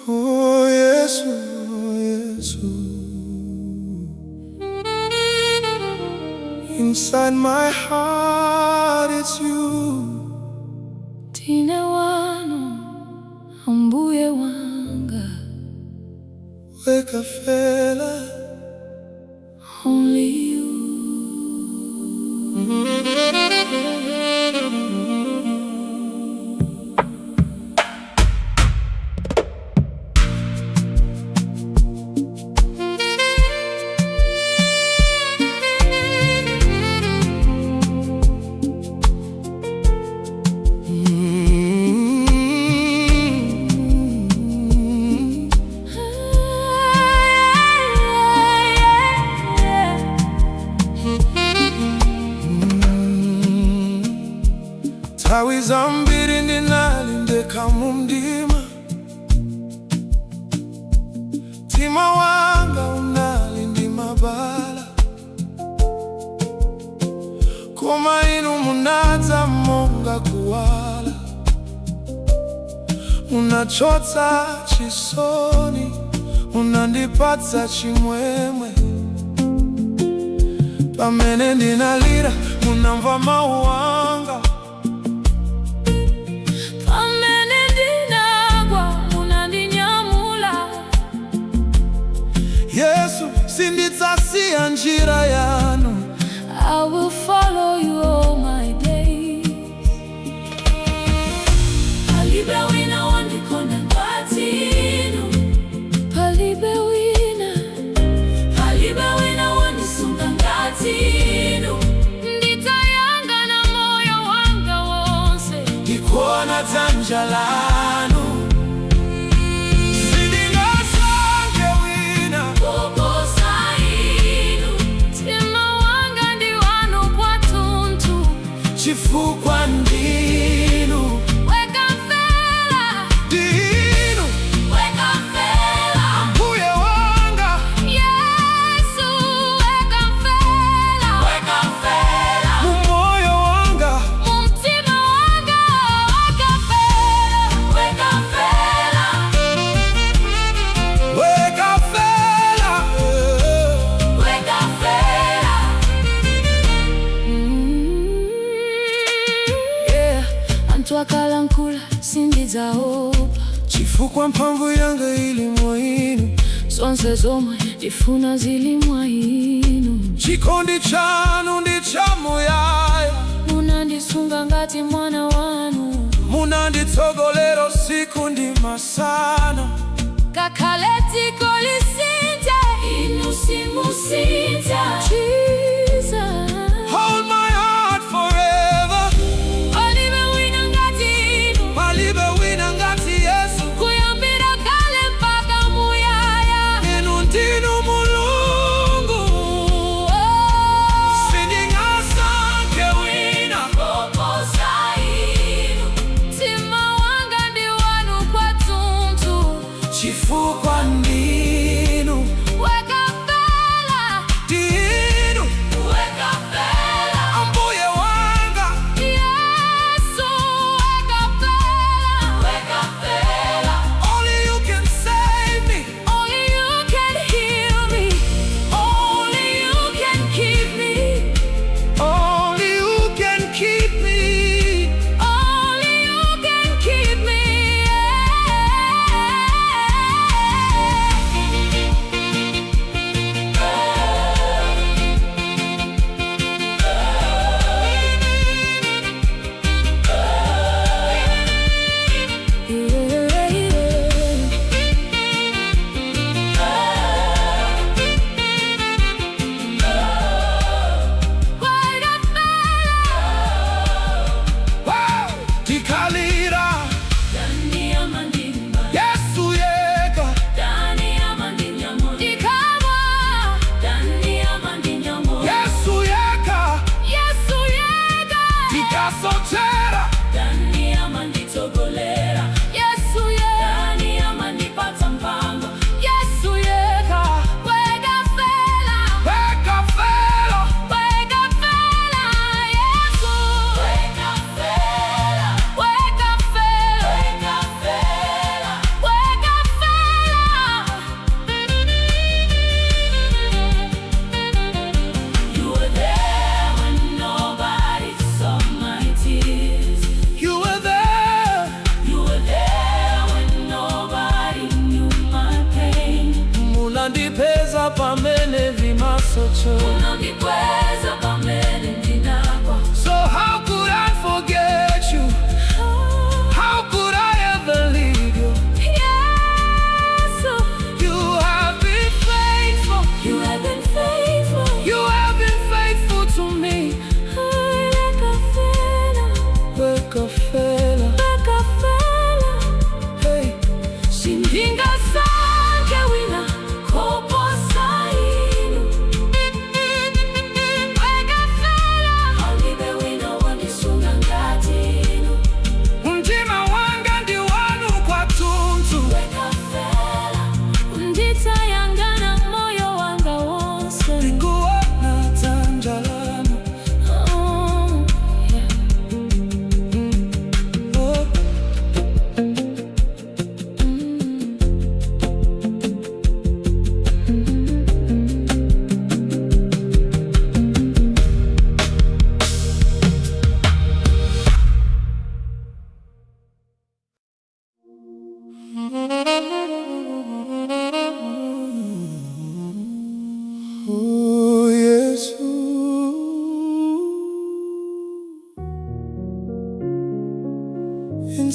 Oh Yesu, Yesu, inside my heart it's you. Tine wano ambuye wanga, Wena Fela, only you. Tawi zambiri ndinalindeka mumdima, tima wanga unalindima bala. Koma inu munadza monga kuwala, unachotsa chisoni, unandipatsa chimwemwe. Pamene ndinalira munamva mawu anga, Pamene ndinagwa munandinyamula. Yesu, sindidzasiya njira yanu. I will follow you all my days. Palibe wina wandikonda ngati inu. Palibe wina wandisunga ngati inu. Nditayangana moyo wanga wonse, Ndikuona dzanja lanu. Sindingasange wina kuposa inu. Mtima wanga ndi wanu kwathunthu. chifukwa ndinu. Wena Fela, Ndinu Wena Fela. mbuye wanga. Yesu, Wena Fela. Wena Fela. Mumoyo wanga. Mumtima wanga, Wena Fela. Wena Fela. Wena Fela. Wena Fela. Yeah, anthu akalankhula sindidzaopa. Chifukwa mphamvu yanga ili mwa inu. Zonse zomwe ndifuna zili mwa inu. Chikondi chanu ndi chamuyaya, Munandisunga ngati mwana wanu. munanditsogolera usiku ndi masana. Ngakhale dziko lisinthe, inu simusintha. Jesus, Hold my heart forever. palibe wina ngati inu. Palibe wina ngati Yesu. Kuyambira kale mpaka muyaya. Inu ndinu Mulungu. Oh, Sindingasange wina kuposa inu. Mtima wanga ndi wanu kwathunthu. chifukwa ndinu. Wena Fela,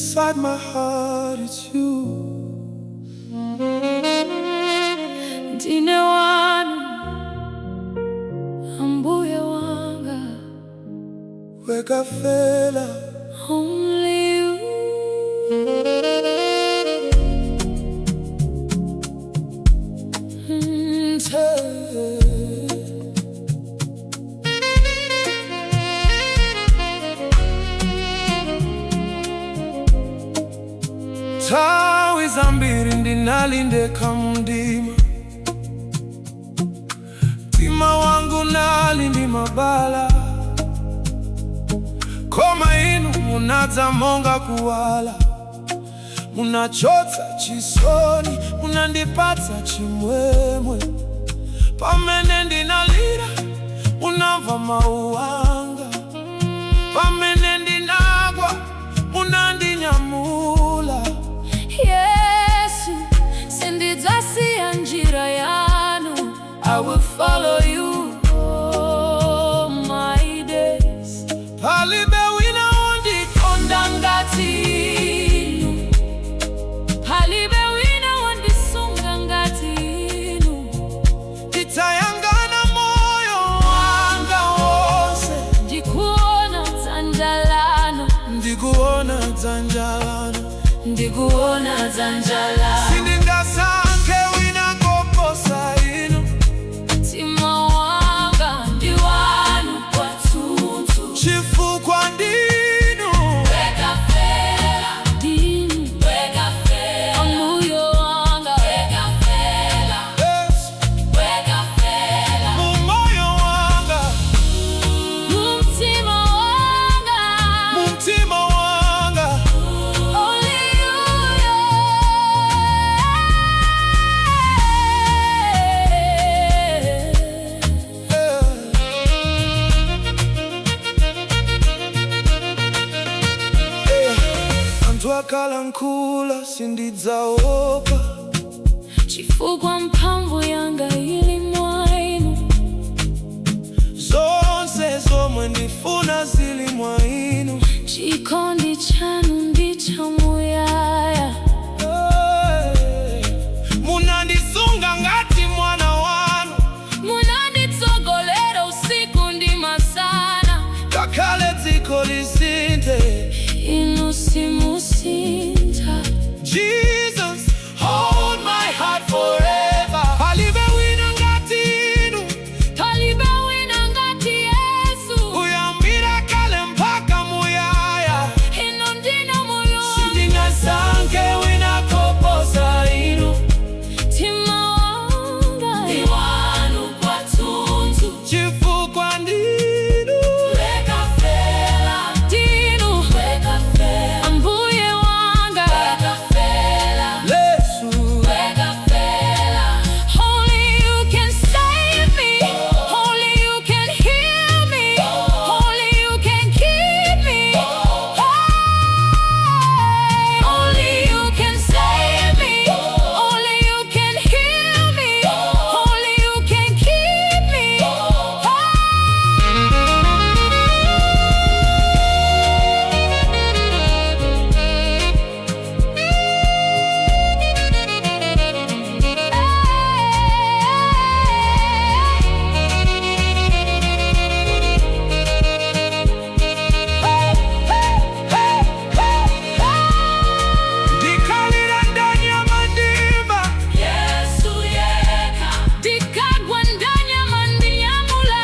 inside my heart it's you. Ndine wanu, ambuye wanga, Wena Fela, only you. Tawi zambiri ndinalindeka mundima, mtima wangu nalindi mabala, koma inu munadza monga kuwala, munachotsa chisoni, munandipatsa chimwemwe. Pamene ndinalira munamva mawu anga, pamene ndinagwa munandinyamula. Yesu, sindidzasiya njira yanu, I will follow you all my days. Palibe wina wondikonda ngati inu, palibe wina wondisunga ngati inu. nditayangana moyo wanga wonse, Ndikuona dzanja lanu, ndikuona dzanja lanu, ndikuona dzanja lanu. sindingasankhe wina koposa inu. Mtima wanga ndi wanu kwathunthu, chifukwa ndinu Wena Fela, ndinu Wena Fela, ambuye wanga Wena Fela, Yesu, Wena Fela, mumoyo wanga, mumtima wanga, mumtima wanga. only you, yeah. Anthu akalankhula sindidzaopa, Chifukwa mphamvu yanga ili mwa inu, zonse zomwe ndifuna zili mwa inu. chikondi chanu ndi chamuyaya. Munandisunga ngati mwana wanu, Munanditsogolera usiku ndi masana, ngakhale dziko lisinthe. inu simusintha. Jesus, hold my heart forever. Palibe wina ngati inu, Palibe wina ngati Yesu, kuyambira kale mpaka muyaya. inu ndinu Mulungu. Sindingasankhe wina koposa inu. Mtima wanga ndi wanu kwathunthu, chifukwa ndinu Wena Fela, ndinu Wena Fela, ambuye wanga Wena Fela, Yesu. Wena Fela. Only you can save me, only you can heal me, only you can keep me. Only you can save me, only you can heal me, only you can keep me. Ndikalira ndani ya madimba, Yesu yeka, ndikagwa ndani ya mandinyamula.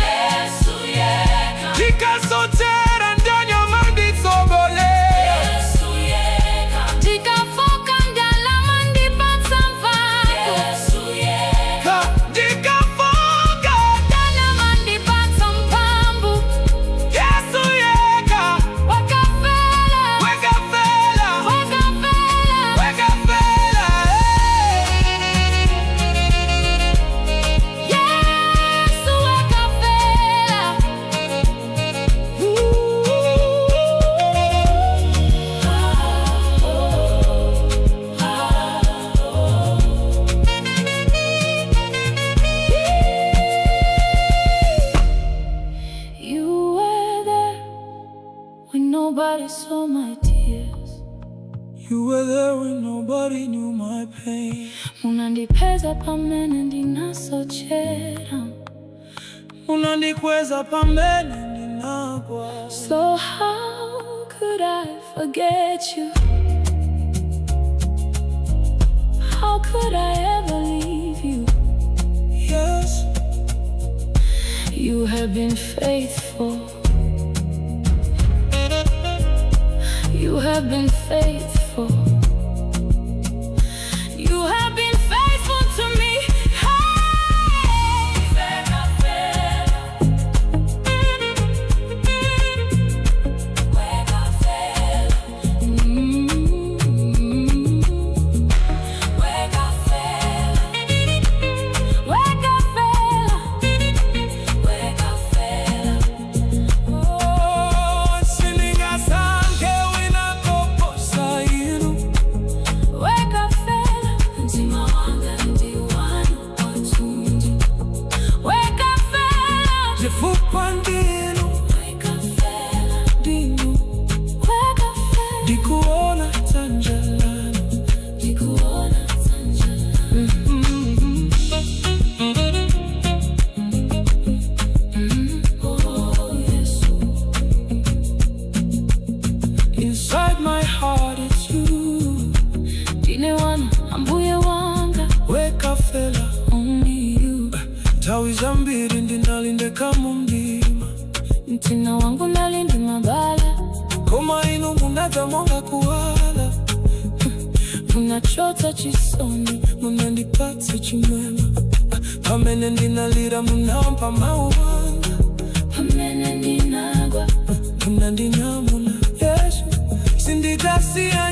Yesu yeka, ndikasochera ndani ya manditsogolera. Yesu yeka, ndikafoka ndalama ndipatsa mphamvu. Yesu yeka, Ndikafoka, ndalama ndipatsa mphamvu. Yesu yeka. Wena Fela, Wena Fela, Wena Fela, Wena Fela, Yesu Wena Fela. You were there when nobody saw my tears. You were there when nobody knew my pain. Munandipeza pamene ndinasochera. Munandikweza pamene ndinagwa. So how could I forget you? How could I ever leave you? Yes, you have been faithful. You have been faithful. You have been faithful to me. Hey, Wena Fela. Wena Fela. Wena Fela. Wena Fela. Wena Fela. oh, siningasange winakoposa inu. Wena Fela. Mtima wanga ndi wanu otundi. Wena Fela. Chifukwa ndinu. Wena Fela. Ndinu. Wena Fela. Ndikuona dzanja lanu. Ndikuona dzanja lanu. Oh, Yesu. Inside my heart it's you. Ndine wanu ambuye wanga. Wena Fela. Only you. Nthawi zambiri ndinalindeka mu mdima. Mtima wangu nalindi mabala. Koma inu munadza monga kuwala. Munachotsa chisoni. Munandipatsa chimwemwe. Pamene ndinalira munampa mawu anga. Pamene ndinagwa. Munandinyamula Yesu. Sindikasiya